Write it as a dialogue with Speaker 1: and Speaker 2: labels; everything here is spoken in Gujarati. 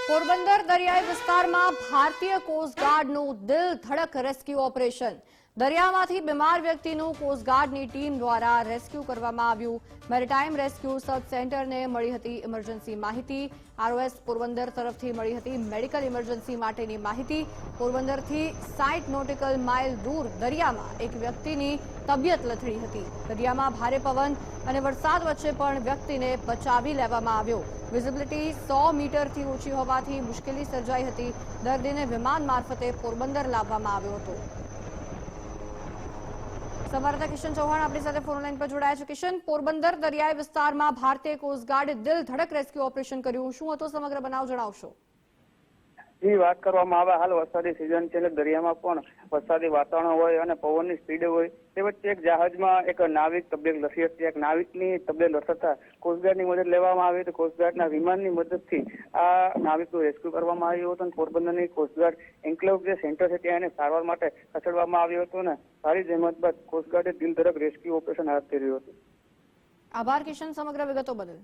Speaker 1: પોરબંદર દરિયાઈ વિસ્તારમાં ભારતીય કોસ્ટગાર્ડનું દિલ ધડક રેસ્ક્યુ ઓપરેશન. દરિયામાંથી બીમાર વ્યક્તિનું કોસ્ટગાર્ડની ટીમ દ્વારા રેસ્ક્યુ કરવામાં આવ્યું. મેરીટાઈમ રેસ્ક્યુ સબ સેન્ટરને મળી હતી ઇમરજન્સી માહિતી. આરઓએસ પોરબંદર તરફથી મળી હતી મેડિકલ ઇમરજન્સી માટેની માહિતી. પોરબંદરથી 60 નોટિકલ માઇલ દૂર દરિયામાં એક વ્યક્તિની તબિયત લથડી હતી. દરિયામાં ભારે પવન અને વરસાદ વચ્ચે પણ વ્યક્તિને બચાવી લેવામાં આવ્યો. વિઝિબિલિટી 100 મીટરથી ઓછી હોવાથી મુશ્કેલી સર્જાઈ હતી. દર્દીને વિમાન મારફતે પોરબંદર લાવવામાં આવ્યો હતો. સંવાદદાતા કિશન ચૌહાણ આપણી સાથે ફોન લાઈન પર જોડાયા છે. કિશન, પોરબંદર દરિયાઈ વિસ્તારમાં ભારતીય કોસ્ટગાર્ડે દિલ ધડક રેસ્ક્યુ ઓપરેશન કર્યું. શું હતો સમગ્ર બનાવ, જણાવશો?
Speaker 2: જી, વાત કરવામાં આવે હાલ વરસાદી સિઝન છે એટલે દરિયામાં પણ વરસાદી વાતાવરણ હોય અને પવનની સ્પીડ હોય તે વચ્ચે એક જહાજમાં એક નાવિક તબિયત લસી હતી. એક નાવિકની તબિયત લસતા કોસ્ટગાર્ડની મદદ લેવામાં આવી હતી. કોસ્ટગાર્ડના વિમાનની મદદથી આ નાવિકનું રેસ્ક્યુ કરવામાં આવ્યું હતું અને પોરબંદરની કોસ્ટગાર્ડ એન્કલેવ જે સેન્ટર છે ત્યાં એને સારવાર માટે ખસેડવામાં આવ્યું હતું અને સારી જહેમત બાદ કોસ્ટગાર્ડે દિલ ધડક રેસ્ક્યુ ઓપરેશન હાથ ધર્યું હતું.
Speaker 1: આભાર કિશન, સમગ્ર વિગતો બદલ.